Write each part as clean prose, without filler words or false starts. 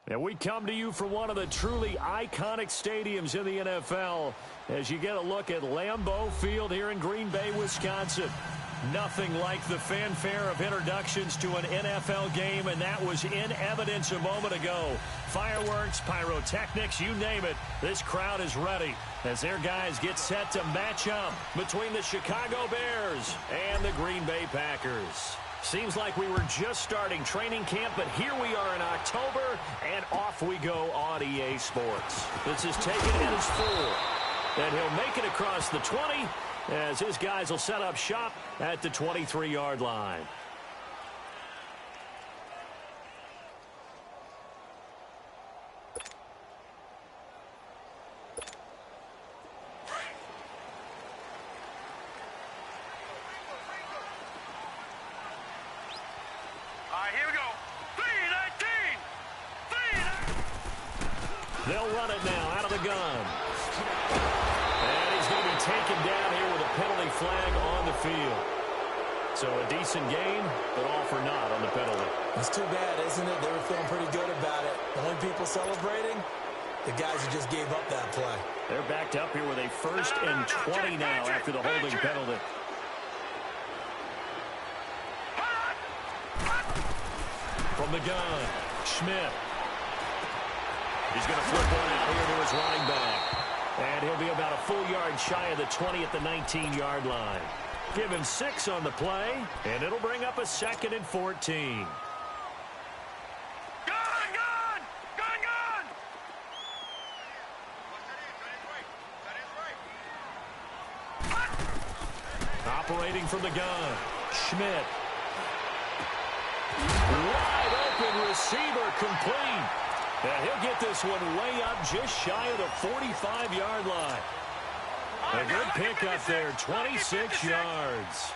And we come to you from one of the truly iconic stadiums in the NFL as you get a look at Lambeau Field here in Green Bay, Wisconsin. Nothing like the fanfare of introductions to an NFL game, and that was in evidence a moment ago. Fireworks, pyrotechnics, you name it, this crowd is ready as their guys get set to match up between the Chicago Bears and the Green Bay Packers. Seems like we were just starting training camp, but here we are in October, and off we go on EA Sports. This is taken at his 4, and he'll make it across the 20 as his guys will set up shop at the 23-yard line. They'll run it now out of the gun. And he's going to be taken down here with a penalty flag on the field. So a decent gain, but all for naught on the penalty. It's too bad, isn't it? They were feeling pretty good about it. The only people celebrating, the guys who just gave up that play. They're backed up here with a 1st and 20 now after the holding penalty. From the gun, Schmidt. He's going to flip one out here to his running back. And he'll be about a full yard shy of the 20 at the 19-yard line. Give him 6 on the play, and it'll bring up a 2nd and 14. Operating from the gun, Schmidt. Wide open receiver, complete. And he'll get this one way up just shy of the 45-yard line. A good pickup there, 26 yards.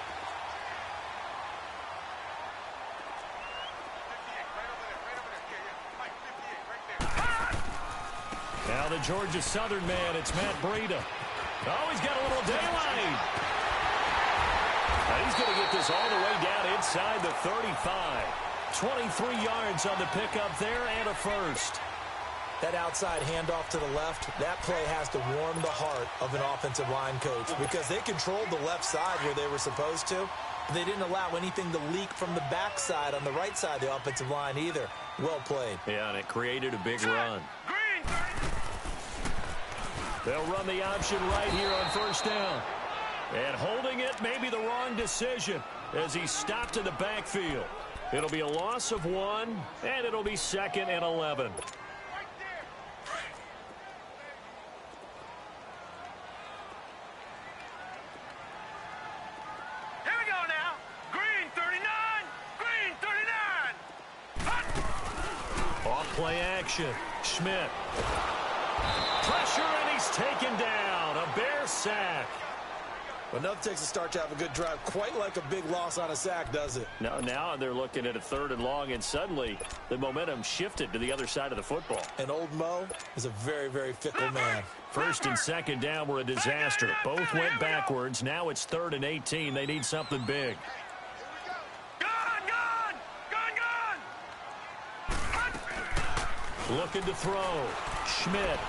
Now the Georgia Southern man, it's Matt Breida. Oh, he's got a little daylight. And he's going to get this all the way down inside the 35. 23 yards on the pickup there and a 1st. That outside handoff to the left, that play has to warm the heart of an offensive line coach because they controlled the left side where they were supposed to. But they didn't allow anything to leak from the backside on the right side of the offensive line either. Well played. Yeah, and it created a big run. They'll run the option right here on 1st down. And holding it may be the wrong decision as he's stopped in the backfield. It'll be a loss of 1, and it'll be 2nd and 11. Here we go now. Green 39. Green 39. Off play action. Schmidt. Pressure, and he's taken down. A Bear sack. Well, nothing takes a start to have a good drive quite like a big loss on a sack, does it? No, now they're looking at a 3rd and long, and suddenly the momentum shifted to the other side of the football. And old Mo is a very, very fickle man. 1st and 2nd down were a disaster. Both went backwards. Now it's 3rd and 18. They need something big. Looking to throw. Schmidt.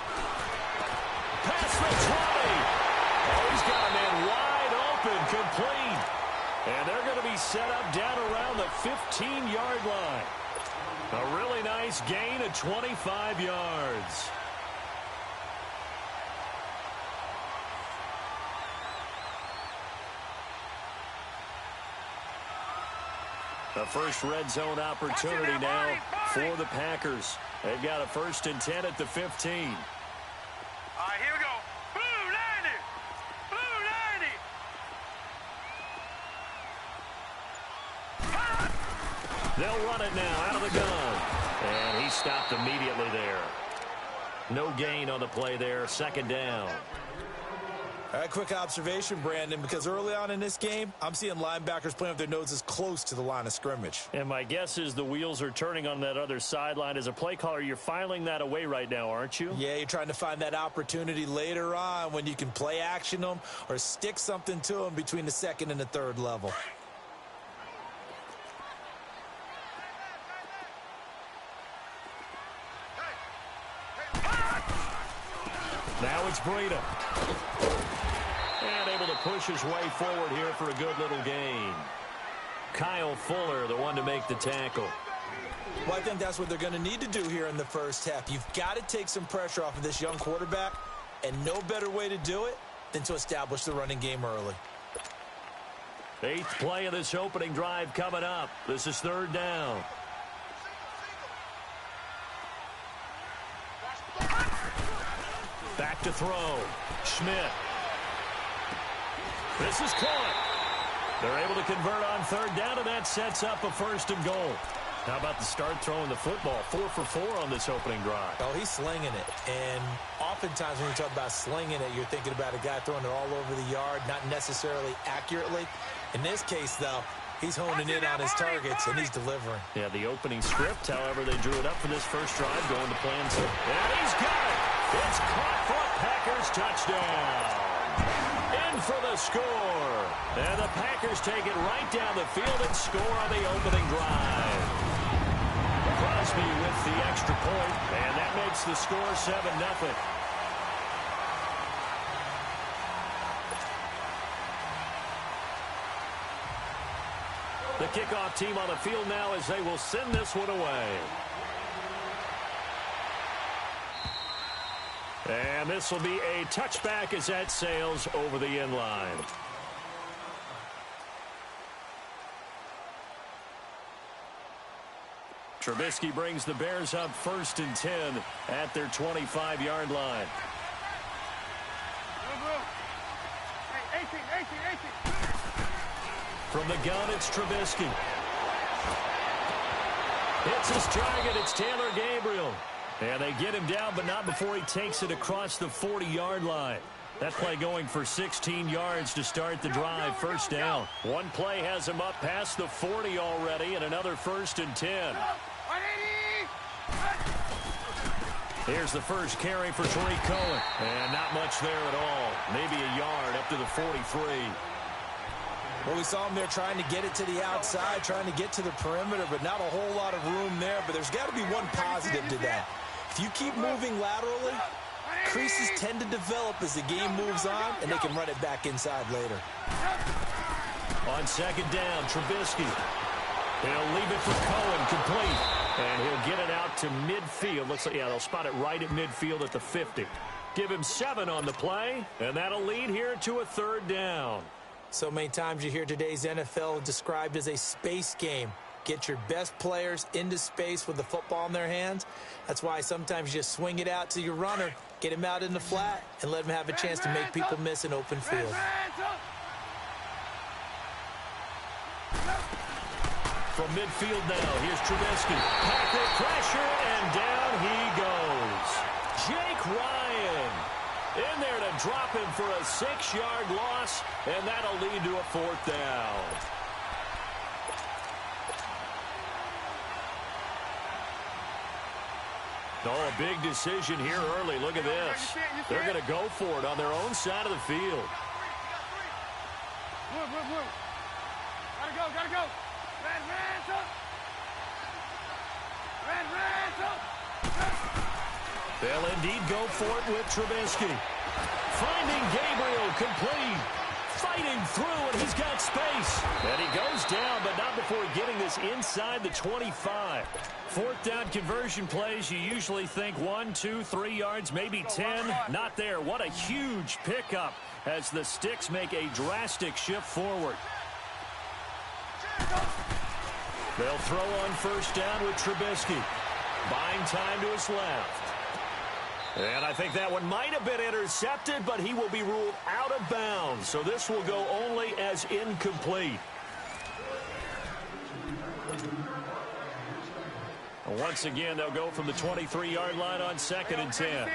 Pass for 20. Oh, he's got a man wide open, complete. And they're going to be set up down around the 15-yard line. A really nice gain of 25 yards. The first red zone opportunity now for the Packers. They've got a 1st and 10 at the 15. All right, here we go. Blue 90. Blue 90. They'll run it now out of the gun. And he stopped immediately there. No gain on the play there. 2nd down. All right, quick observation, Brandon, because early on in this game, I'm seeing linebackers playing with their noses close to the line of scrimmage. And my guess is the wheels are turning on that other sideline. As a play caller, you're filing that away right now, aren't you? Yeah, you're trying to find that opportunity later on when you can play action them or stick something to them between the 2nd and the 3rd level. Now it's Breida. And able to push his way forward here for a good little gain. Kyle Fuller, the one to make the tackle. Well, I think that's what they're going to need to do here in the first half. You've got to take some pressure off of this young quarterback, and no better way to do it than to establish the running game early. 8th play of this opening drive coming up. This is 3rd down. Back to throw. Schmidt. This is caught. They're able to convert on 3rd down, and that sets up a 1st and goal. How about the start throwing the football? 4 for 4 on this opening drive. Oh, he's slinging it. And oftentimes when you talk about slinging it, you're thinking about a guy throwing it all over the yard, not necessarily accurately. In this case, though, he's honing in on his targets, and he's delivering. Yeah, the opening script, however, they drew it up for this first drive, going to plan to. And he's got it! It's caught for a Packers touchdown. In for the score. And the Packers take it right down the field and score on the opening drive. Crosby with the extra point, and that makes the score 7-0. The kickoff team on the field now as they will send this one away. And this will be a touchback as that sails over the end line. Trubisky brings the Bears up 1st and 10 at their 25-yard line. From the gun, it's Trubisky. Hits his target. It's Taylor Gabriel. And they get him down, but not before he takes it across the 40-yard line. That play going for 16 yards to start the drive. 1st down. One play has him up past the 40 already, and another 1st and 10. Here's the first carry for Tariq Cohen. And not much there at all. Maybe a yard up to the 43. Well, we saw him there trying to get it to the outside, trying to get to the perimeter, but not a whole lot of room there. But there's got to be one positive to that. If you keep moving laterally, creases tend to develop as the game moves on, and they can run it back inside later. On 2nd down, Trubisky. He'll leave it for Cohen, complete. And he'll get it out to midfield. Looks like, yeah, they'll spot it right at midfield at the 50. Give him 7 on the play, and that'll lead here to a 3rd down. So many times you hear today's NFL described as a space game. Get your best players into space with the football in their hands. That's why sometimes you just swing it out to your runner, get him out in the flat, and let him have a chance to make people miss an open field. From midfield now, here's Trubisky. Packer pressure, and down he goes. Jake Ryan in there to drop him for a 6-yard loss, and that'll lead to a 4th down. Oh, a big decision here early. Look at this. They're going to go for it on their own side of the field. Gotta go. They'll indeed go for it with Trubisky. Finding Gabriel, complete. Fighting through, and he's got space. And he goes down, but not before getting this inside the 25. 4th down conversion plays, you usually think 1, 2, 3 yards, maybe 10. Not there. What a huge pickup as the Sticks make a drastic shift forward. They'll throw on 1st down with Trubisky. Buying time to his left. And I think that one might have been intercepted, but he will be ruled out of bounds. So this will go only as incomplete. And once again, they'll go from the 23-yard line on 2nd and 10.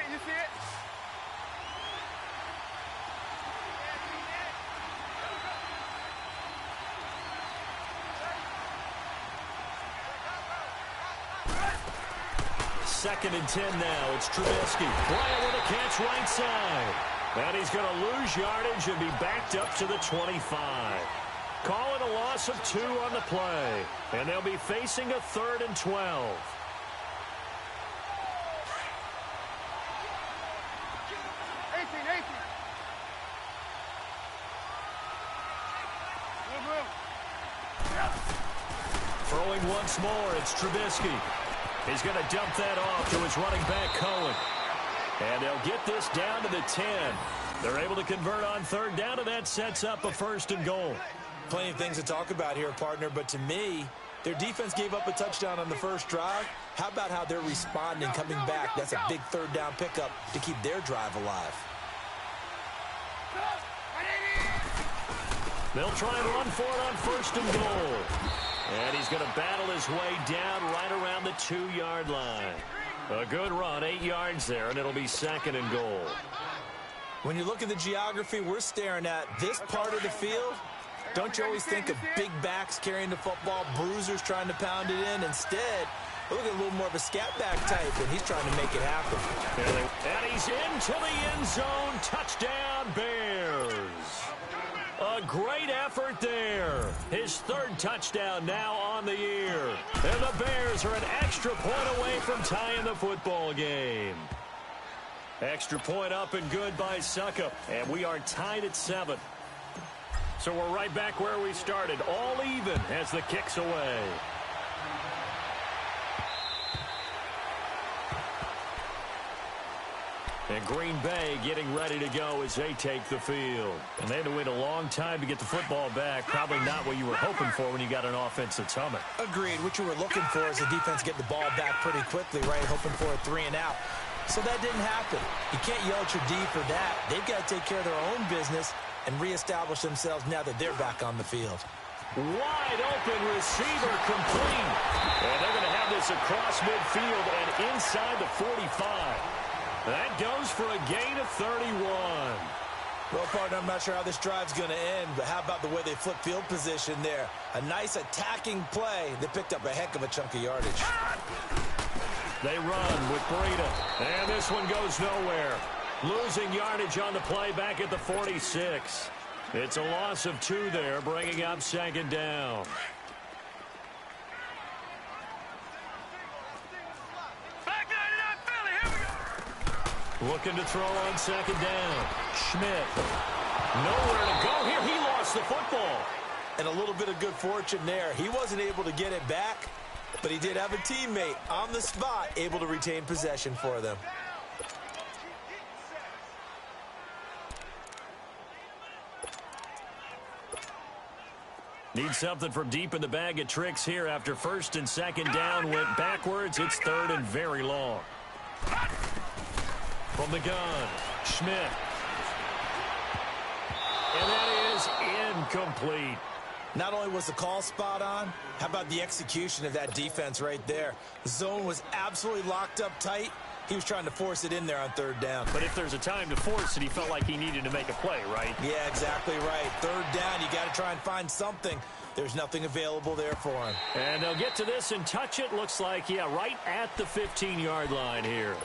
Second and 10 now. It's Trubisky. Bryant with a catch right side. And he's going to lose yardage and be backed up to the 25. Calling a loss of 2 on the play. And they'll be facing a 3rd and 12. going once more. It's Trubisky. He's going to dump that off to his running back, Cohen. And they'll get this down to the 10. They're able to convert on third down, and that sets up a 1st and goal. Plenty of things to talk about here, partner, but to me, their defense gave up a touchdown on the first drive. How about how they're responding, coming back? That's a big third down pickup to keep their drive alive. They'll try and run for it on 1st and goal. And he's going to battle his way down right around the 2-yard line. A good run, 8 yards there, and it'll be 2nd and goal. When you look at the geography we're staring at, this part of the field, don't you always think of big backs carrying the football, bruisers trying to pound it in? Instead, look at a little more of a scat back type, and he's trying to make it happen. And he's into the end zone. Touchdown, Bears. A great effort there. His 3rd touchdown now on the year. And the Bears are an extra point away from tying the football game. Extra point up and good by Suckup. And we are tied at 7. So we're right back where we started. All even as the kick's away. And Green Bay getting ready to go as they take the field. And they had to wait a long time to get the football back. Probably not what you were hoping for when you got an offense that's humming. Agreed. What you were looking for is the defense get the ball back pretty quickly, right? Hoping for a 3 and out. So that didn't happen. You can't yell at your D for that. They've got to take care of their own business and reestablish themselves now that they're back on the field. Wide open receiver complete. And they're going to have this across midfield and inside the 45. That goes for a gain of 31. Well, partner, I'm not sure how this drive's going to end, but how about the way they flip field position there? A nice attacking play that picked up a heck of a chunk of yardage. They run with Breida, and this one goes nowhere. Losing yardage on the play back at the 46. It's a loss of 2 there, bringing up 2nd down. Looking to throw on 2nd down. Schmidt. Nowhere to go here. He lost the football. And a little bit of good fortune there. He wasn't able to get it back, but he did have a teammate on the spot able to retain possession for them. Need something from deep in the bag of tricks here after 1st and 2nd down went backwards. It's 3rd and very long. From the gun, Schmidt. And that is incomplete. Not only was the call spot on, how about the execution of that defense right there? The zone was absolutely locked up tight. He was trying to force it in there on 3rd down. But if there's a time to force it, he felt like he needed to make a play, right? Yeah, exactly right. 3rd down, you got to try and find something. There's nothing available there for him. And they'll get to this and touch it. Looks like, yeah, right at the 15-yard line here.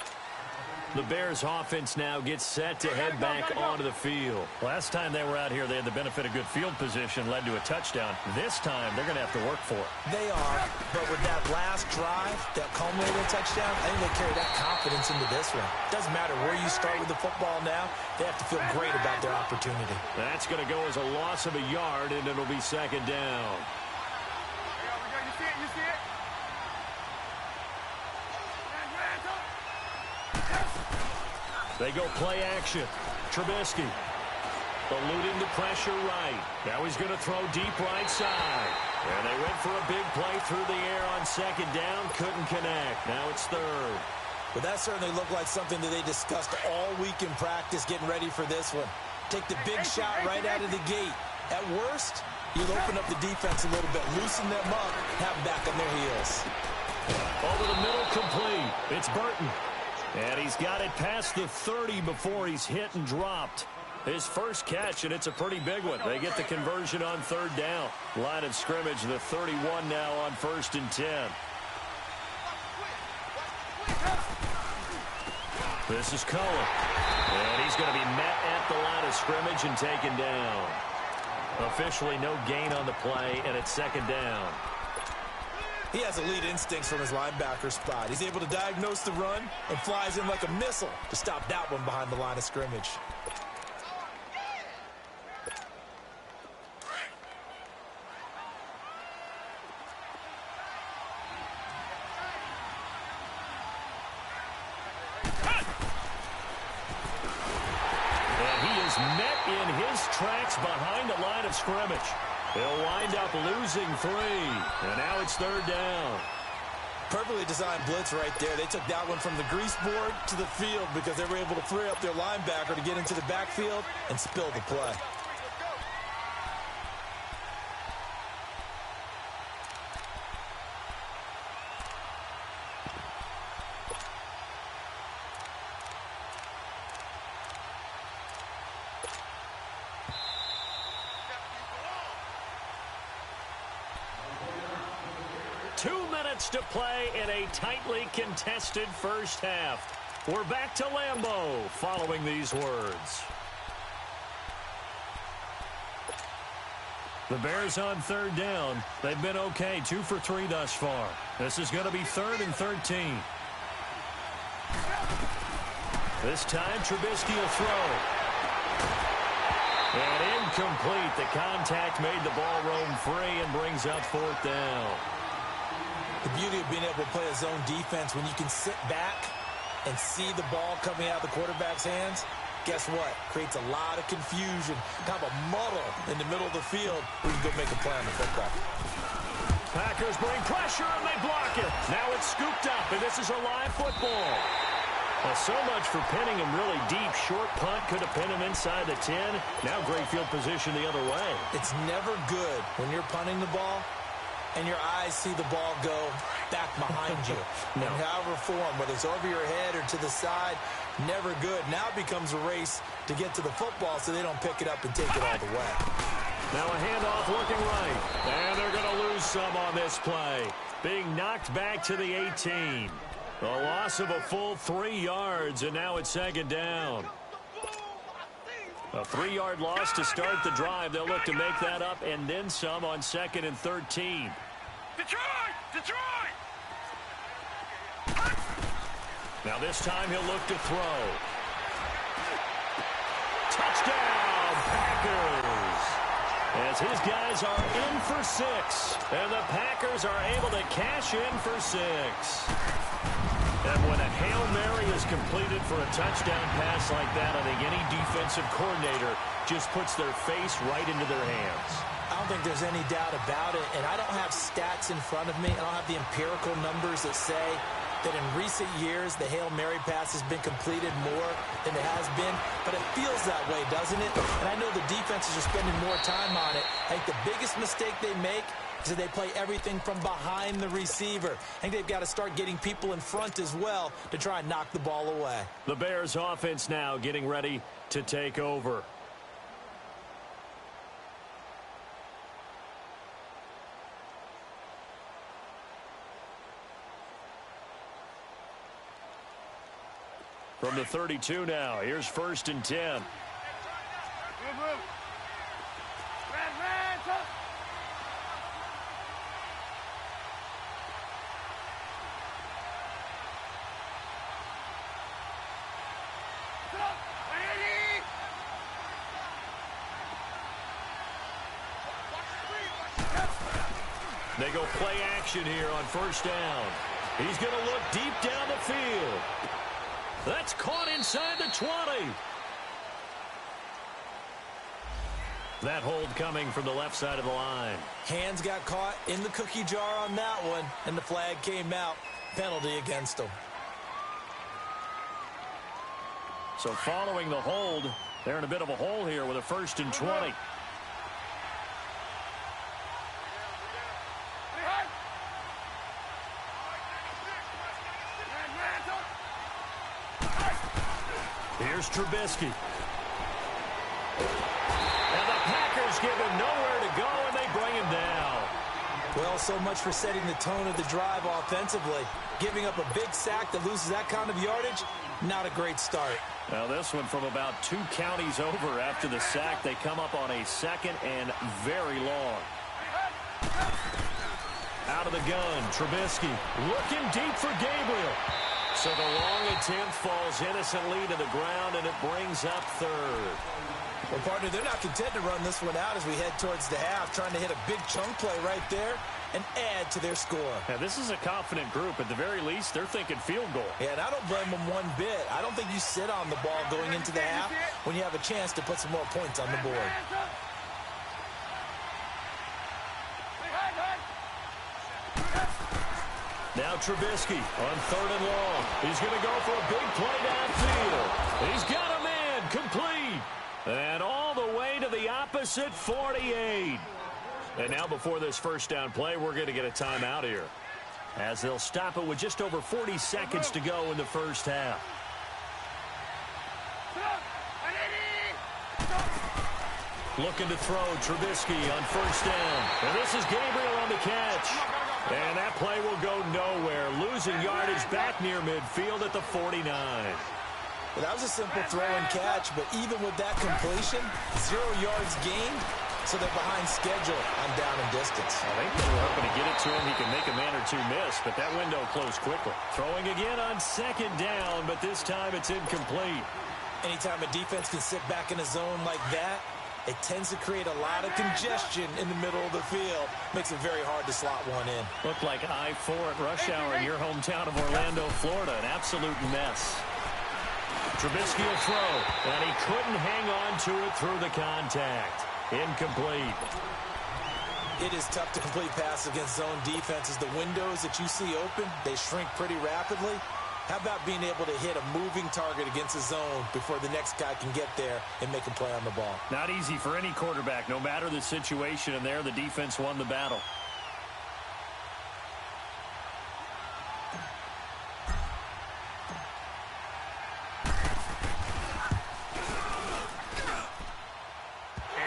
The Bears offense now gets set to head back onto the field. Last time they were out here, they had the benefit of good field position, led to a touchdown. This time, they're going to have to work for it. They are, but with that last drive, that culminated touchdown, I think they carry that confidence into this one. Doesn't matter where you start with the football now, they have to feel great about their opportunity. That's going to go as a loss of a yard, and it'll be 2nd down. You see it? They go play action. Trubisky eluding the pressure right. Now he's going to throw deep right side. And they went for a big play through the air on 2nd down. Couldn't connect. Now it's 3rd. But that certainly looked like something that they discussed all week in practice getting ready for this one. Take the big shot right out of the gate. At worst, you'll open up the defense a little bit, loosen them up, have them back on their heels. Over the middle, complete. It's Burton. And he's got it past the 30 before he's hit and dropped. His first catch, and it's a pretty big one. They get the conversion on 3rd down. Line of scrimmage, the 31 now on 1st and 10. This is Cohen. And he's going to be met at the line of scrimmage and taken down. Officially no gain on the play, and it's 2nd down. He has elite instincts from his linebacker spot. He's able to diagnose the run and flies in like a missile to stop that one behind the line of scrimmage. He's met in his tracks behind the line of scrimmage. He'll wind up losing 3. And now it's 3rd down. Perfectly designed blitz right there. They took that one from the grease board to the field because they were able to free up their linebacker to get into the backfield and spill the play. To play in a tightly contested first half. We're back to Lambeau following these words. The Bears on 3rd down. They've been okay, 2 for 3 thus far. This is going to be 3rd and 13. This time Trubisky will throw. And incomplete. The contact made the ball roam free and brings up 4th down. The beauty of being able to play a zone defense when you can sit back and see the ball coming out of the quarterback's hands, guess what? Creates a lot of confusion, kind of a muddle in the middle of the field where you can go make a play on the football. Packers bring pressure and they block it. Now it's scooped up and this is a live football. Well, so much for pinning him really deep. Short punt could have pinned him inside the 10. Now great field position the other way. It's never good when you're punting the ball and your eyes see the ball go back behind you. No. In however form, whether it's over your head or to the side, never good. Now it becomes a race to get to the football so they don't pick it up and take it all the way. Now a handoff looking right. And they're going to lose some on this play. Being knocked back to the 18. A loss of a full 3 yards, and now it's 2nd down. A 3-yard loss to start the drive. They'll look to make that up and then some on 2nd and 13. Detroit! Detroit! Now this time he'll look to throw. Touchdown, Packers! As his guys are in for 6. And the Packers are able to cash in for 6. And when a Hail Mary is completed for a touchdown pass like that, I think any defensive coordinator just puts their face right into their hands. I don't think there's any doubt about it, and I don't have stats in front of me. I don't have the empirical numbers that say that in recent years the Hail Mary pass has been completed more than it has been, but it feels that way, doesn't it? And I know the defenses are spending more time on it. I think the biggest mistake they make is that they play everything from behind the receiver. I think they've got to start getting people in front as well to try and knock the ball away. The Bears offense now getting ready to take over. From the 32 now, here's 1st and 10. They go play action here on 1st down. He's going to look deep down the field. That's caught inside the 20. That hold coming from the left side of the line. Hands got caught in the cookie jar on that one, and the flag came out. Penalty against them. So following the hold, they're in a bit of a hole here with a 1st and 20. Here's Trubisky. And the Packers give him nowhere to go, and they bring him down. Well, so much for setting the tone of the drive offensively. Giving up a big sack that loses that kind of yardage, not a great start. Now this one from about 2 counties over after the sack. They come up on a 2nd and very long. Out of the gun, Trubisky looking deep for Gabriel. So the long attempt falls innocently to the ground, and it brings up 3rd. Well, partner, they're not content to run this one out as we head towards the half, trying to hit a big chunk play right there. and add to their score. Yeah, this is a confident group. At the very least, they're thinking field goal. Yeah, and I don't blame them one bit. I don't think you sit on the ball going into the half when you have a chance to put some more points on the board. Now Trubisky on 3rd and long. He's going to go for a big play downfield. He's got a man complete. And all the way to the opposite 48. And now before this first down play, we're going to get a timeout here, as they'll stop it with just over 40 seconds to go in the first half. Looking to throw, Trubisky on 1st down. And this is Gabriel on the catch. And that play will go nowhere, losing yardage back near midfield at the 49. Well, that was a simple throw and catch, but even with that completion, 0 yards gained, so they're behind schedule on down and distance. I think they were hoping to get it to him. He can make a man or two miss, but that window closed quickly. Throwing again on 2nd down, but this time it's incomplete. Anytime a defense can sit back in a zone like that, it tends to create a lot of congestion in the middle of the field. Makes it very hard to slot one in. Looked like I-4 at rush hour in your hometown of Orlando, Florida. An absolute mess. Trubisky will throw, and he couldn't hang on to it through the contact. Incomplete. It is tough to complete passes against zone defenses. The windows that you see open, they shrink pretty rapidly. How about being able to hit a moving target against a zone before the next guy can get there and make a play on the ball? Not easy for any quarterback, no matter the situation, and there the defense won the battle.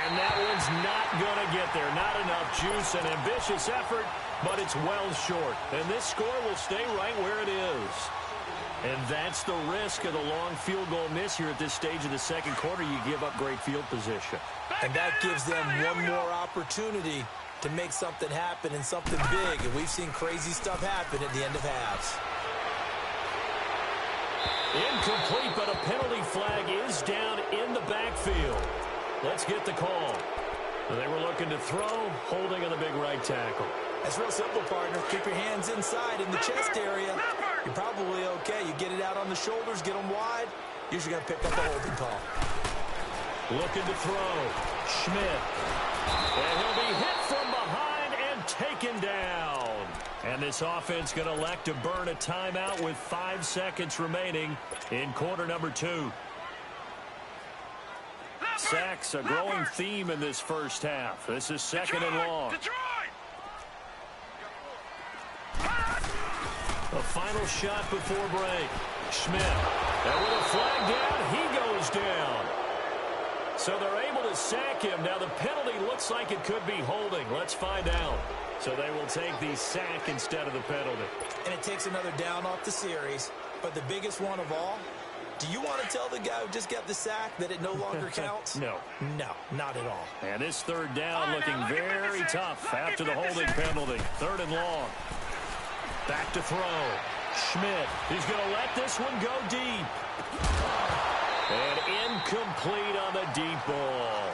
And that one's not going to get there. Not enough juice. An ambitious effort, but it's well short. And this score will stay right where it is. And that's the risk of the long field goal miss here at this stage of the second quarter. You give up great field position. And that gives them one more opportunity to make something happen and something big. And we've seen crazy stuff happen at the end of halves. Incomplete, but a penalty flag is down in the backfield. Let's get the call. They were looking to throw, holding on the big right tackle. That's real simple, partner. Keep your hands inside in the chest area. You're probably okay. You get it out on the shoulders, get them wide. Usually going to pick up the holding call. Looking to throw. Schmidt. And he'll be hit from behind and taken down. And this offense going to elect to burn a timeout with 5 seconds remaining in quarter number 2. Sacks, a growing theme in this first half. This is 2nd and long. A final shot before break. Schmidt. And with a flag down, he goes down. So they're able to sack him. Now the penalty looks like it could be holding. Let's find out. So they will take the sack instead of the penalty. And it takes another down off the series. But the biggest one of all, do you want to tell the guy who just got the sack that it no longer counts? No. No, not at all. And this 3rd down looking very tough after the holding penalty. 3rd and long. Back to throw. Schmidt. He's going to let this one go deep. And incomplete on the deep ball.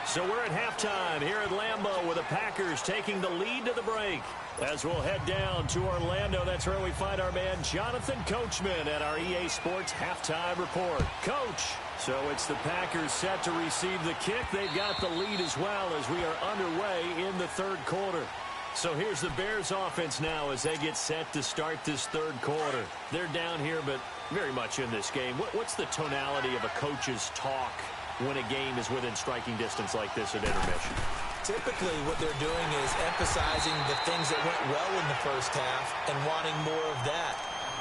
So we're at halftime here at Lambeau with the Packers taking the lead to the break. As we'll head down to Orlando, that's where we find our man Jonathan Coachman at our EA Sports Halftime Report. Coach, so it's the Packers set to receive the kick. They've got the lead as well as we are underway in the 3rd quarter. So here's the Bears offense now as they get set to start this 3rd quarter. They're down here, but very much in this game. What's the tonality of a coach's talk when a game is within striking distance like this at intermission? Typically, what they're doing is emphasizing the things that went well in the first half and wanting more of that.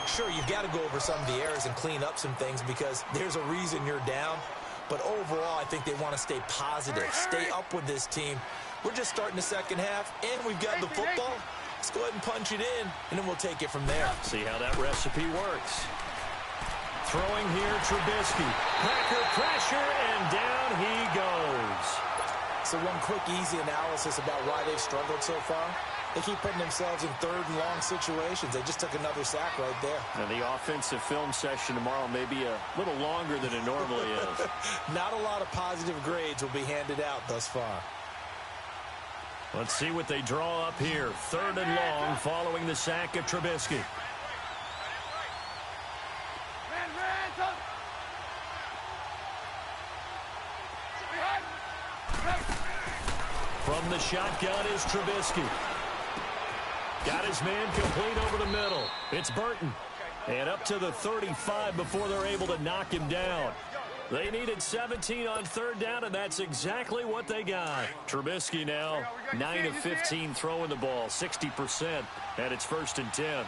Sure, you've got to go over some of the errors and clean up some things because there's a reason you're down. But overall, I think they want to stay positive, stay up with this team. We're just starting the second half, and we've got the football. Let's go ahead and punch it in, and then we'll take it from there. See how that recipe works. Throwing here, Trubisky. Packer pressure, and down he goes. So one quick, easy analysis about why they've struggled so far. They keep putting themselves in 3rd and long situations. They just took another sack right there. And the offensive film session tomorrow may be a little longer than it normally is. Not a lot of positive grades will be handed out thus far. Let's see what they draw up here. 3rd and long following the sack of Trubisky. From the shotgun is Trubisky. Got his man complete over the middle. It's Burton. And up to the 35 before they're able to knock him down. They needed 17 on 3rd down, and that's exactly what they got. Trubisky now 9 of 15 throwing the ball, 60%, and it's 1st and 10.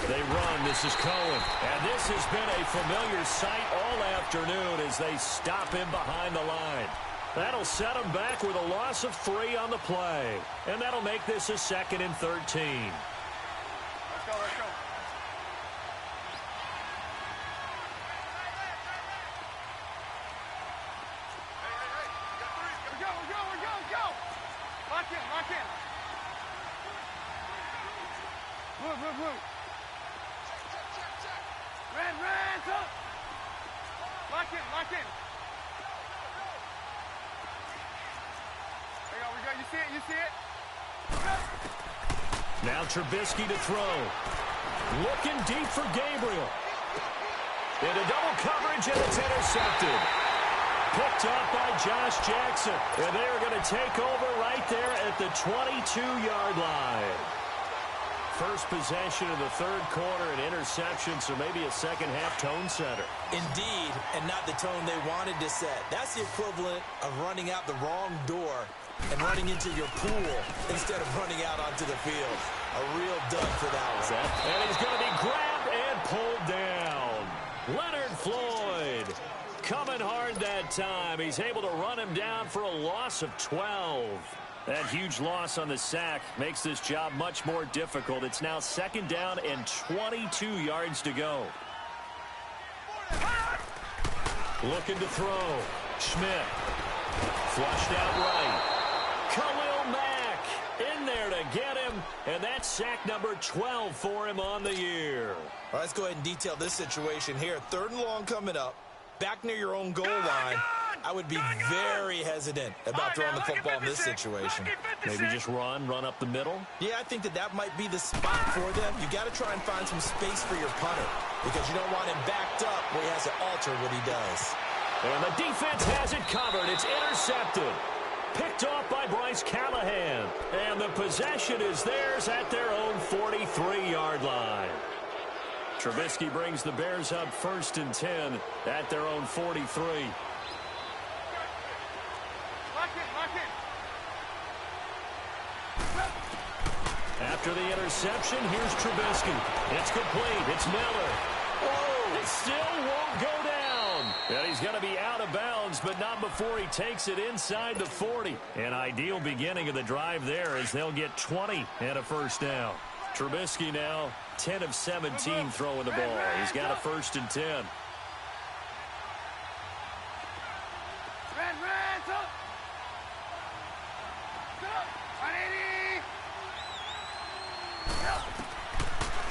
They run. This is Cohen. And this has been a familiar sight all afternoon as they stop him behind the line. That'll set him back with a loss of 3 on the play. And that'll make this a 2nd and 13. Let's go, let's go. Hey. We're go. Lock in. Move. Ran, up. Lock in. We go. You see it? Now Trubisky to throw. Looking deep for Gabriel. Into double coverage, and it's intercepted. Picked up by Josh Jackson. And they're going to take over right there at the 22-yard line. First possession of the 3rd quarter, an interception, so maybe a second-half tone setter. Indeed, and not the tone they wanted to set. That's the equivalent of running out the wrong door and running into your pool instead of running out onto the field. A real dud for that one. And he's going to be grabbed and pulled down. Leonard Floyd coming hard that time. He's able to run him down for a loss of 12. That huge loss on the sack makes this job much more difficult. It's now 2nd down and 22 yards to go. Looking to throw. Schmidt. Flushed out right. Khalil Mack in there to get him, and that's sack number 12 for him on the year. Well, let's go ahead and detail this situation here. 3rd and long coming up, back near your own goal line. I would be very hesitant about throwing the football in this situation. Maybe just run up the middle? Yeah, I think that might be the spot for them. You got to try and find some space for your punter because you don't want him backed up where he has to alter what he does. And the defense has it covered. It's intercepted. Picked off by Bryce Callahan. And the possession is theirs at their own 43-yard line. Trubisky brings the Bears up 1st and 10 at their own 43. After the interception, here's Trubisky. It's complete. It's Miller. Whoa! It still won't go down. And he's going to be out of bounds, but not before he takes it inside the 40. An ideal beginning of the drive there as they'll get 20 and a 1st down. Trubisky now 10 of 17 throwing the ball. He's got a 1st and 10.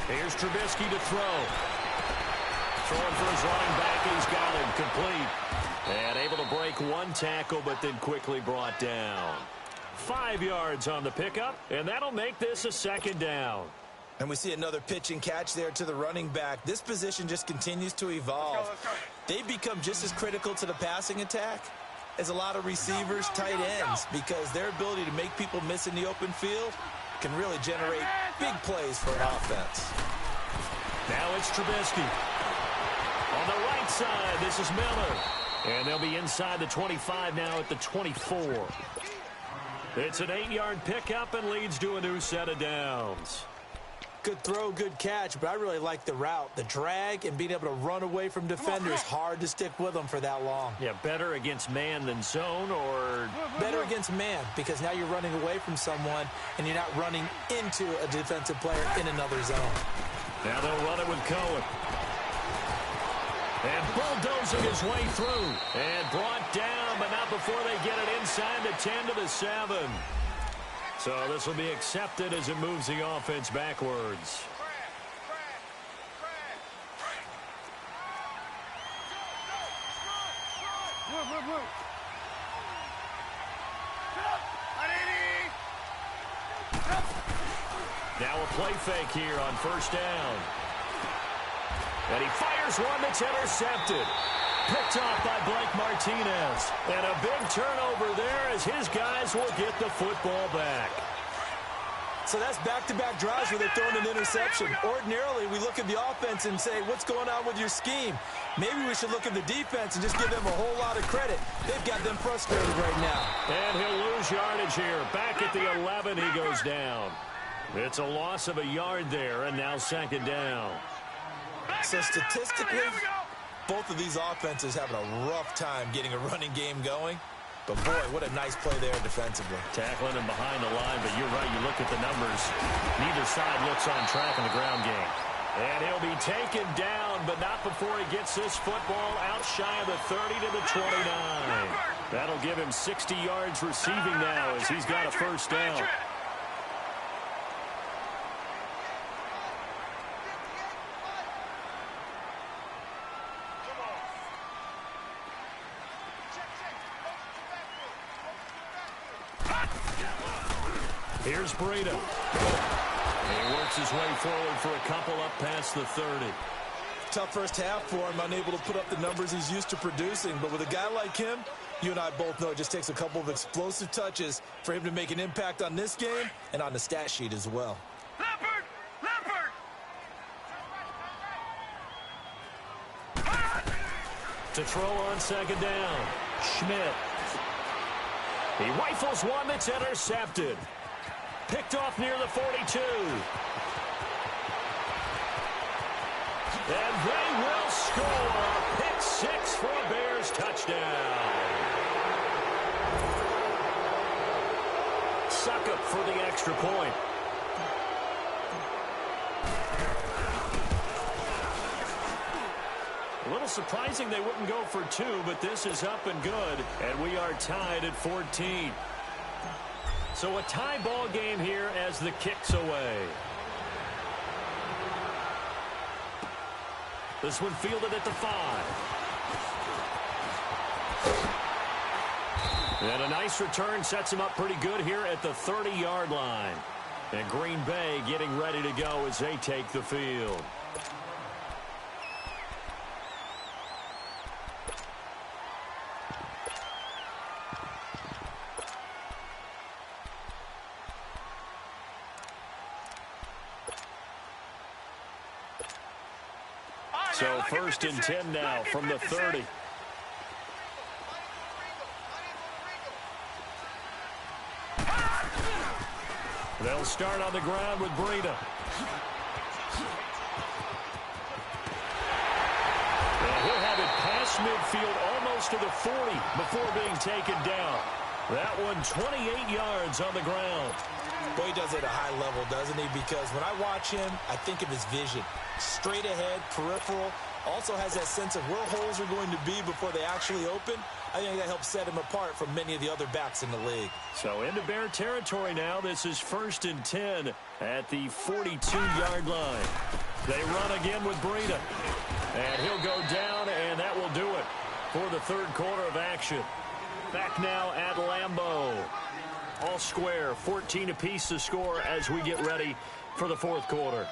Here's Trubisky to throw. Throwing for his running back, and he's got him complete. And able to break 1 tackle, but then quickly brought down. 5 yards on the pickup, and that'll make this a 2nd down. And we see another pitch and catch there to the running back. This position just continues to evolve. Let's go. They become just as critical to the passing attack as a lot of receivers, tight ends, because their ability to make people miss in the open field can really generate big plays for an offense. Now it's Trubisky. On the right side, this is Miller. And they'll be inside the 25 now at the 24. It's an 8-yard pickup and leads to a new set of downs. Good throw, good catch, but I really like the route. The drag and being able to run away from defenders, hard to stick with them for that long. Yeah, better against man than zone, or better against man, because now you're running away from someone and you're not running into a defensive player in another zone. Now they'll run it with Cohen. And bulldozing his way through. And brought down, but not before they get it inside the 10 to the 7. So this will be accepted as it moves the offense backwards. Now a play fake here on first down. And he fires one that's intercepted. Picked off by Blake Martinez. And a big turnover there as his guys will get the football back. So that's back-to-back drives where they're throwing an interception. Ordinarily, we look at the offense and say, what's going on with your scheme? Maybe we should look at the defense and just give them a whole lot of credit. They've got them frustrated right now. And he'll lose yardage here. Back at the 11, he goes down. It's a loss of a yard there, and now second down. So statistically, both of these offenses having a rough time getting a running game going. But, boy, what a nice play there defensively. Tackling him behind the line, but you're right. You look at the numbers. Neither side looks on track in the ground game. And he'll be taken down, but not before he gets this football out shy of the 30 to the 29. That'll give him 60 yards receiving now as he's got a first down. Here's Breida. He works his way forward for a couple up past the 30. Tough first half for him, unable to put up the numbers he's used to producing. But with a guy like him, you and I both know it just takes a couple of explosive touches for him to make an impact on this game and on the stat sheet as well. Leopard! To throw on second down. Schmidt. He rifles one that's intercepted. Picked off near the 42. And they will score. Pick six for a Bears touchdown. Succop for the extra point. A little surprising they wouldn't go for two, but this is up and good, and we are tied at 14. So a tie ball game here as the kick's away. This one fielded at the 5. And a nice return sets him up pretty good here at the 30-yard line. And Green Bay getting ready to go as they take the field. So first and 10 now from the 30. They'll start on the ground with Breida. And he'll have it past midfield almost to the 40 before being taken down. That one 28 yards on the ground. Boy, he does it at a high level, doesn't he? Because when I watch him, I think of his vision. Straight ahead, peripheral. Also has that sense of where holes are going to be before they actually open. I think that helps set him apart from many of the other backs in the league. So into Bear territory now. This is first and 10 at the 42-yard line. They run again with Breida. And he'll go down, and that will do it for the third quarter of action. Back now at Lambeau. All square, 14 apiece to score as we get ready for the fourth quarter.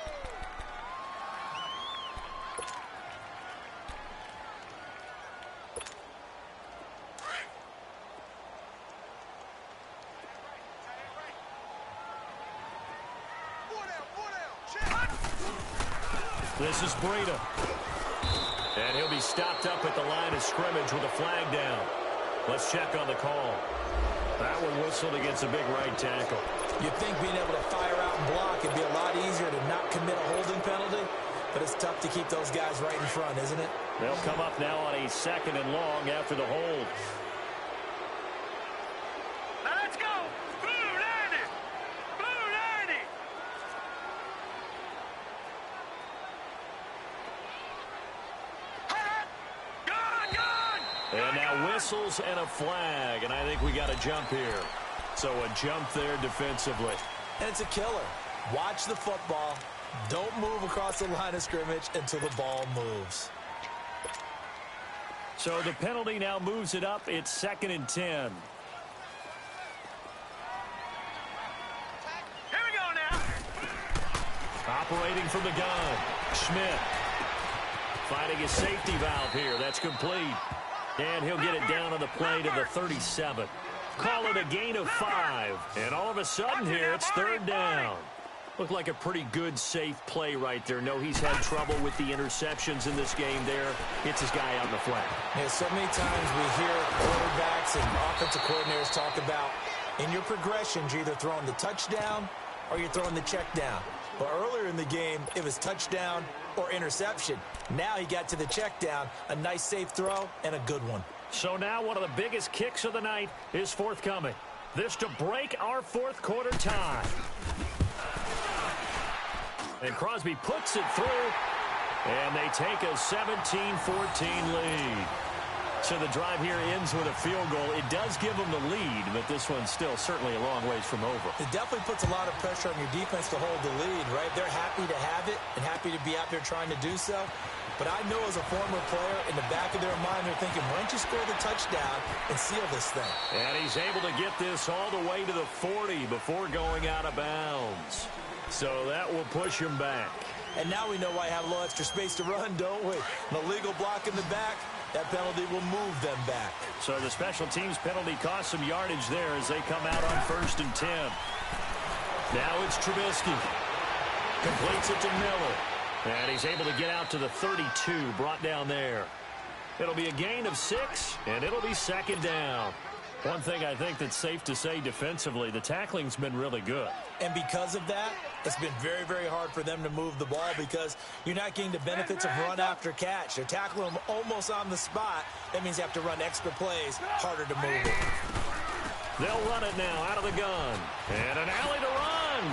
This is Breida. And he'll be stopped up at the line of scrimmage with a flag down. Let's check on the call. That one whistled against a big right tackle. You'd think being able to fire out and block would be a lot easier to not commit a holding penalty, but it's tough to keep those guys right in front, isn't it? They'll come up now on a second and long after the hold. Now let's go! Blue 90! Blue 90! And now whistles and a flag, and I think we got a jump here. So a jump there defensively. And it's a killer. Watch the football. Don't move across the line of scrimmage until the ball moves. So the penalty now moves it up. It's second and 10. Here we go now. Operating from the gun, Schmidt. Finding his safety valve here. That's complete. And he'll get it down on the play to the 37. Call it a gain of 5. And all of a sudden here, it's third down. Looked like a pretty good, safe play right there. No, he's had trouble with the interceptions in this game there. Hits his guy out in the flat. Yeah, so many times we hear quarterbacks and offensive coordinators talk about in your progressions, you're either throwing the touchdown or you're throwing the check down. But earlier in the game, it was touchdown or interception. Now he got to the check down, a nice safe throw, and a good one. So now one of the biggest kicks of the night is forthcoming. This to break our fourth quarter tie. And Crosby puts it through, and they take a 17-14 lead. So the drive here ends with a field goal. It does give them the lead, but this one's still certainly a long ways from over. It definitely puts a lot of pressure on your defense to hold the lead, right? They're happy to have it and happy to be out there trying to do so. But I know as a former player, in the back of their mind, they're thinking, why don't you score the touchdown and seal this thing? And he's able to get this all the way to the 40 before going out of bounds. So that will push him back. And now we know why I have a little extra space to run, don't we? An illegal block in the back, that penalty will move them back. So the special teams penalty cost some yardage there as they come out on 1st and 10. Now it's Trubisky. Completes it to Miller. And he's able to get out to the 32, brought down there. It'll be a gain of 6, and it'll be second down. One thing I think that's safe to say defensively, the tackling's been really good. And because of that, it's been very, very hard for them to move the ball because you're not getting the benefits of run after catch. They're tackling them almost on the spot. That means you have to run extra plays, harder to move it. They'll run it now out of the gun. And an alley to run.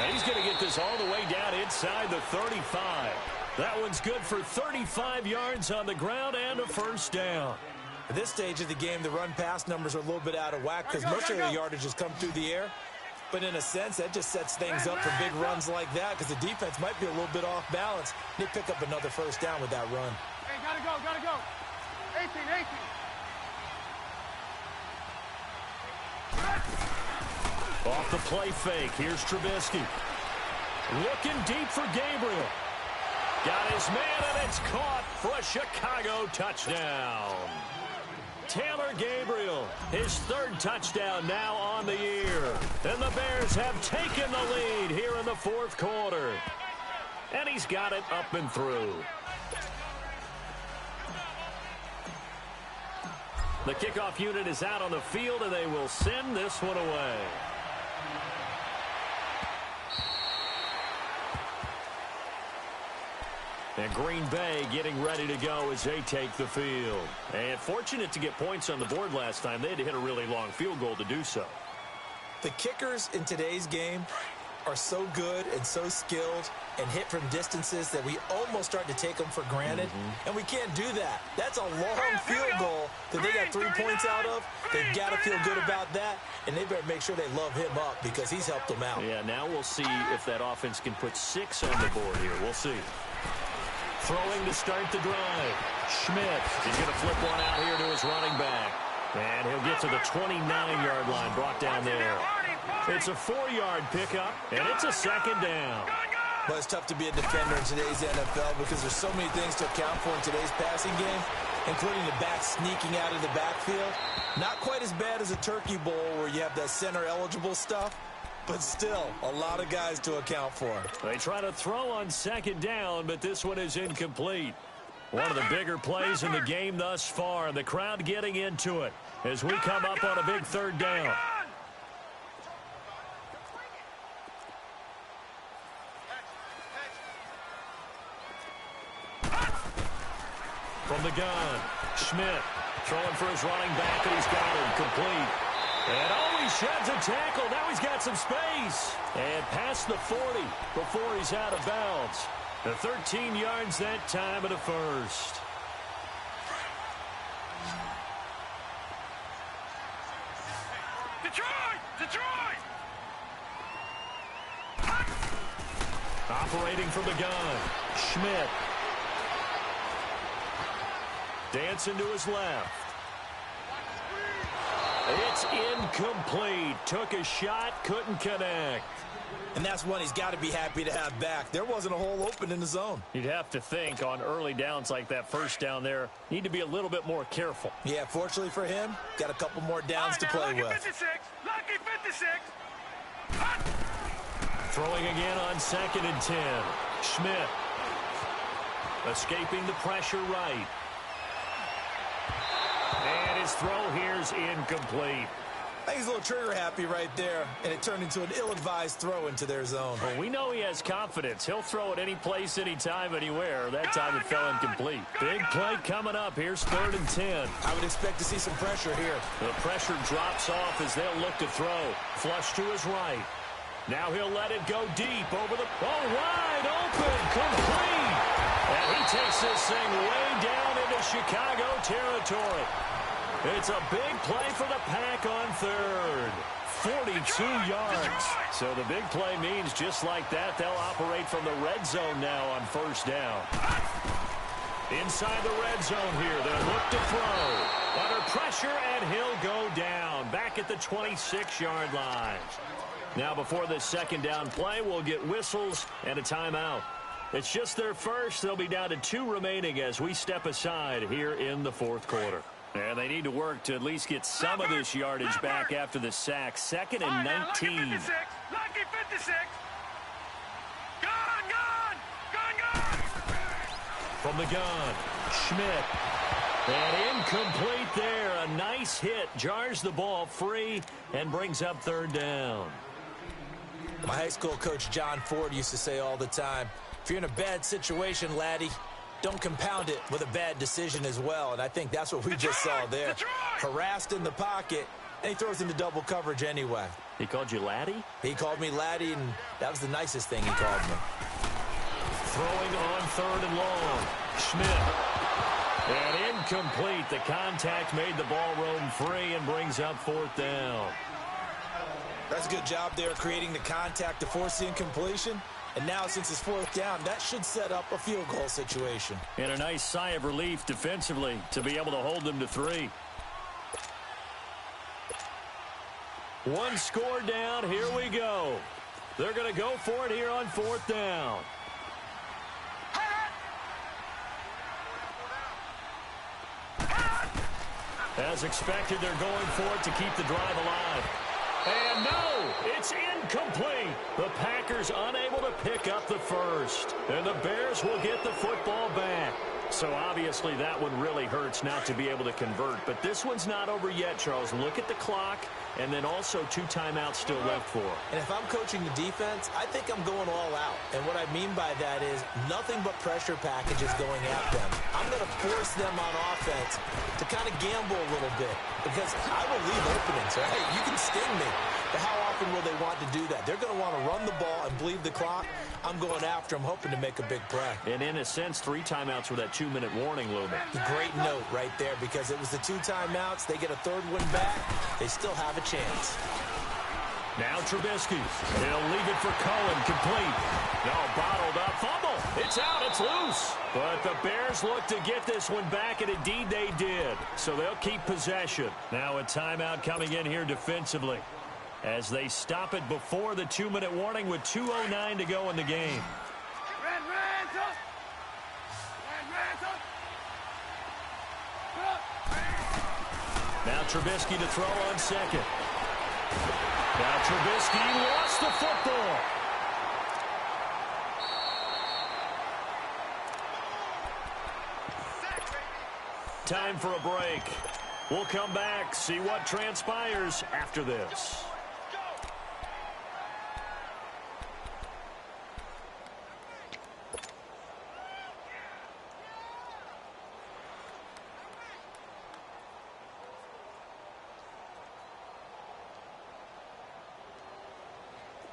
And he's going to get this all the way down inside the 35. That one's good for 35 yards on the ground and a first down. At this stage of the game, the run-pass numbers are a little bit out of whack because most of the yardage has come through the air. But in a sense, that just sets things up for big runs like that because the defense might be a little bit off balance. They pick up another first down with that run. Hey, gotta go. 18. Off the play fake, here's Trubisky. Looking deep for Gabriel. Got his man, and it's caught for a Chicago touchdown. Taylor Gabriel, his 3rd touchdown now on the year. And the Bears have taken the lead here in the 4th quarter. And he's got it up and through. The kickoff unit is out on the field, and they will send this one away. And Green Bay getting ready to go as they take the field. And fortunate to get points on the board last time. They had to hit a really long field goal to do so. The kickers in today's game are so good and so skilled and hit from distances that we almost start to take them for granted. And we can't do that. That's a long field goal that they got 3 points out of. They've got to feel good about that, and they better make sure they love him up because he's helped them out. Yeah, now we'll see if that offense can put 6 on the board here. We'll see. Throwing to start the drive. Schmidt. He's going to flip one out here to his running back. And he'll get to the 29-yard line, brought down there. It's a 4-yard pickup, and it's a second down. But it's tough to be a defender in today's NFL because there's so many things to account for in today's passing game, including the back sneaking out of the backfield. Not quite as bad as a turkey bowl where you have that center-eligible stuff, but still a lot of guys to account for. They try to throw on second down, but this one is incomplete. One of the bigger plays in the game thus far. The crowd getting into it as we come up on a big 3rd down. From the gun, Schmidt throwing for his running back, and he's got him complete. And he sheds a tackle. Now he's got some space. And past the 40 before he's out of bounds. The 13 yards that time at a first. Detroit! Operating from the gun, Schmidt. Dancing to his left. It's incomplete. Took a shot, couldn't connect. And that's one he's got to be happy to have back. There wasn't a hole open in the zone. You'd have to think on early downs like that first down there, need to be a little bit more careful. Yeah, fortunately for him, got a couple more downs to play with. 56, lucky 56. Throwing again on 2nd and 10. Schmidt. Escaping the pressure right. And his throw here's incomplete. I think he's a little trigger happy right there, and it turned into an ill-advised throw into their zone. Well, we know he has confidence. He'll throw it any place, anytime, anywhere. That time it fell incomplete. Big play coming up. Here's 3rd and 10. I would expect to see some pressure here. The pressure drops off as they'll look to throw. Flush to his right. Now he'll let it go deep over the... Oh, wide open, complete. And he takes this thing way down into Chicago territory. It's a big play for the Pack on 3rd. 42 yards. So the big play means just like that, they'll operate from the red zone now on 1st down. Inside the red zone here, they'll look to throw. Under pressure, and he'll go down. Back at the 26-yard line. Now before this 2nd down play, we'll get whistles and a timeout. It's just their first. They'll be down to 2 remaining as we step aside here in the 4th quarter. And they need to work to at least get some of this yardage back after the sack. 2nd and 19. Lucky 56, lucky 56. Gone. From the gun, Schmidt. And incomplete there. A nice hit. Jars the ball free and brings up 3rd down. My high school coach, John Ford, used to say all the time, if you're in a bad situation, laddie, don't compound it with a bad decision as well. And I think that's what we just saw there. Harassed in the pocket, and he throws into double coverage anyway. He called you laddie? He called me laddie, and that was the nicest thing he called me. Throwing on 3rd and long. Schmidt. And incomplete. The contact made the ball roam free and brings up 4th down. That's a good job there creating the contact to force the incompletion. And now, since it's 4th down, that should set up a field goal situation. And a nice sigh of relief defensively to be able to hold them to 3. 1 score down. Here we go. They're going to go for it here on 4th down. As expected, they're going for it to keep the drive alive. And no, it's incomplete. The Packers unable to pick up the first. And the Bears will get the football back. So obviously that one really hurts not to be able to convert. But this one's not over yet, Charles. Look at the clock, and then also 2 timeouts still left for them. And if I'm coaching the defense, I think I'm going all out. And what I mean by that is nothing but pressure packages going at them. I'm going to force them on offense to kind of gamble a little bit because I will leave openings, right? You can sting me, but how often will they want to do that? They're going to want to run the ball and bleed the clock. I'm going after them, hoping to make a big play. And in a sense, 3 timeouts with that 2-minute warning looming. Great note right there because it was the 2 timeouts. They get a 3rd one back. They still have a chance. Now Trubisky. He'll leave it for Cohen. Complete. No, bottled up. Fumble. It's out. It's loose. But the Bears look to get this one back, and indeed they did. So they'll keep possession. Now a timeout coming in here defensively as they stop it before the 2-minute warning with 2:09 to go in the game. Now Trubisky to throw on 2nd. Now Trubisky lost the football. Time for a break. We'll come back, see what transpires after this.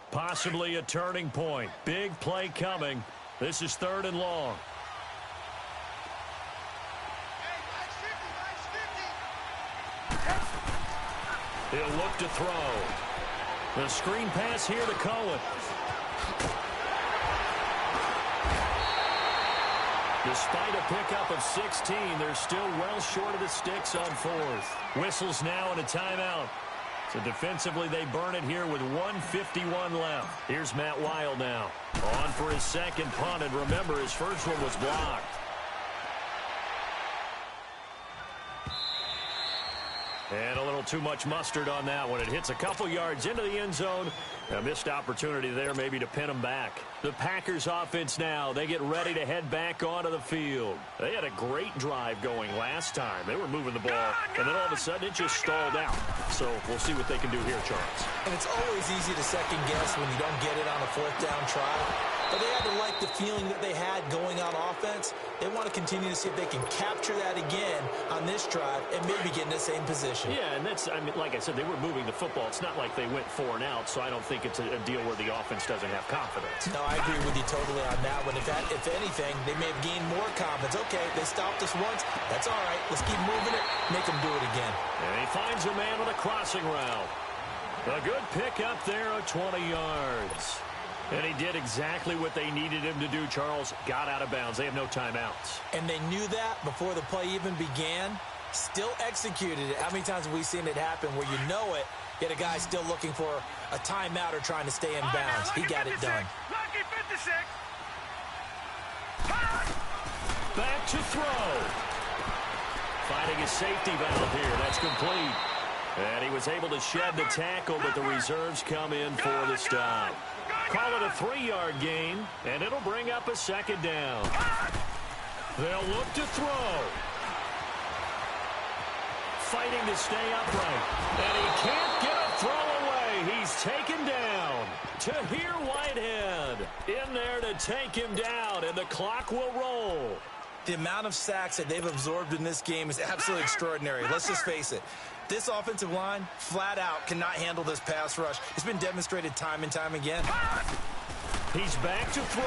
Possibly a turning point. Big play coming. This is 3rd and long. He'll look to throw. The screen pass here to Cohen. Despite a pickup of 16, they're still well short of the sticks on 4th. Whistles now and a timeout. So defensively, they burn it here with 1:51 left. Here's Matt Weil now. On for his second punt, and remember, his first one was blocked. And a little too much mustard on that one. It hits a couple yards into the end zone. A missed opportunity there maybe to pin them back. The Packers offense now. They get ready to head back onto the field. They had a great drive going last time. They were moving the ball, and then all of a sudden it just stalled out. So we'll see what they can do here, Charles. And it's always easy to second guess when you don't get it on a fourth down try. But they had to like the feeling that they had going on offense. They want to continue to see if they can capture that again on this drive and maybe get in the same position. Yeah, and that's, I mean, like I said, they were moving the football. It's not like they went 4 and out, so I don't think it's a deal where the offense doesn't have confidence. No, I agree with you totally on that one. If anything, they may have gained more confidence. Okay, they stopped us once. That's all right. Let's keep moving it. Make them do it again. And he finds a man on a crossing route. A good pickup there of 20 yards. And he did exactly what they needed him to do, Charles. Got out of bounds. They have no timeouts. And they knew that before the play even began. Still executed it. How many times have we seen it happen where you know it, yet a guy still looking for a timeout or trying to stay in bounds? He got it done. Lucky 56. Back to throw. Finding a safety valve here. That's complete. And he was able to shed the tackle, but the reserves come in for the stop. Call it a 3-yard gain, and it'll bring up a second down. They'll look to throw. Fighting to stay upright. And he can't get a throw away. He's taken down. Tahir Whitehead in there to take him down, and the clock will roll. The amount of sacks that they've absorbed in this game is absolutely extraordinary. Let's just face it. This offensive line, flat out, cannot handle this pass rush. It's been demonstrated time and time again. He's back to throw.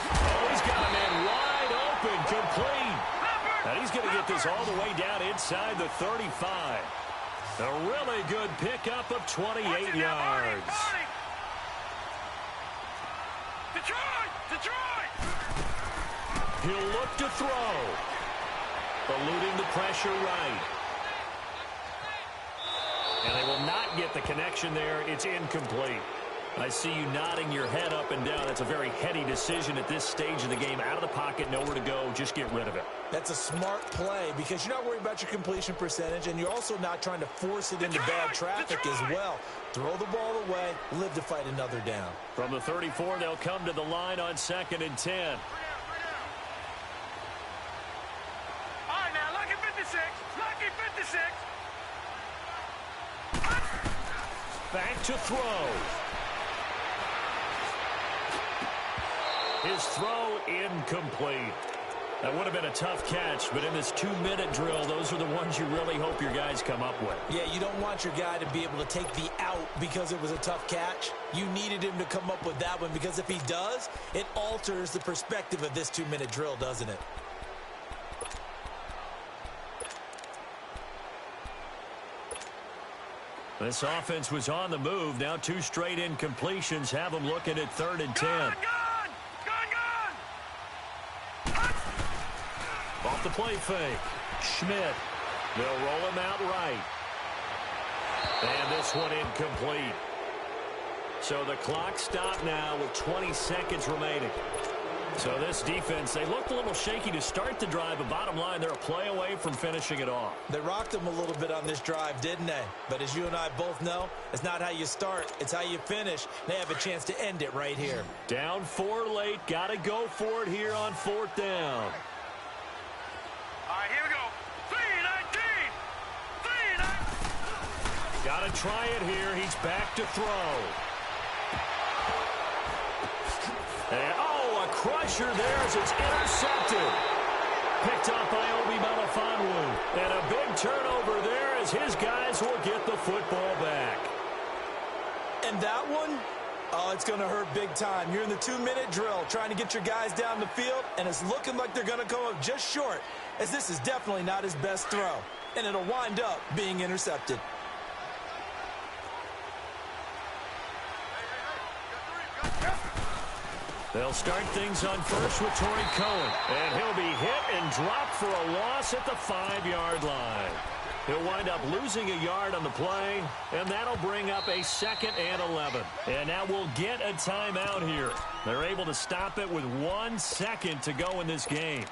Oh, he's got a man wide open, complete. And he's going to get this all the way down inside the 35. A really good pickup of 28 yards. Detroit! He'll look to throw. Eluding the pressure right. And they will not get the connection there. It's incomplete. I see you nodding your head up and down. That's a very heady decision at this stage of the game. Out of the pocket, nowhere to go. Just get rid of it. That's a smart play because you're not worried about your completion percentage, and you're also not trying to force it into bad traffic as well. Throw the ball away, live to fight another down. From the 34, they'll come to the line on 2nd and 10. All right, now, lucky 56. Lucky 56. Back to throw. His throw incomplete. That would have been a tough catch, but in this 2-minute drill, those are the ones you really hope your guys come up with. Yeah, you don't want your guy to be able to take the out because it was a tough catch. You needed him to come up with that one because if he does, it alters the perspective of this 2-minute drill, doesn't it? This offense was on the move. Now 2 straight incompletions have them looking at 3rd and 10. Gone! Off the play fake. Schmidt. They'll roll him out right. And this one incomplete. So the clock stopped now with 20 seconds remaining. So this defense, they looked a little shaky to start the drive, but bottom line, they're a play away from finishing it off. They rocked them a little bit on this drive, didn't they? But as you and I both know, it's not how you start, it's how you finish. They have a chance to end it right here. Down 4 late, got to go for it here on 4th down. All right, here we go. 3-19. 3-19. Got to try it here. He's back to throw. And, a crusher there as it's intercepted. Picked up by Obi Melifonwu. And a big turnover there as his guys will get the football back. And that one, oh, it's going to hurt big time. You're in the 2-minute drill trying to get your guys down the field, and it's looking like they're going to come up just short, as this is definitely not his best throw. And it'll wind up being intercepted. They'll start things on first with Torrey Cohen. And he'll be hit and dropped for a loss at the 5-yard line. He'll wind up losing a yard on the play, and that'll bring up a 2nd and 11. And now we'll get a timeout here. They're able to stop it with 1 second to go in this game.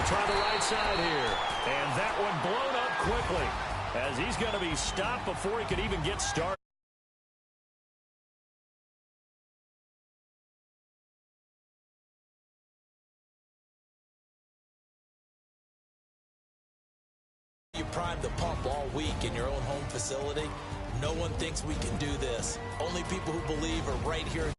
Try the right side here. And that one blown up quickly as he's going to be stopped before he could even get started. You prime the pump all week in your own home facility. No one thinks we can do this. Only people who believe are right here.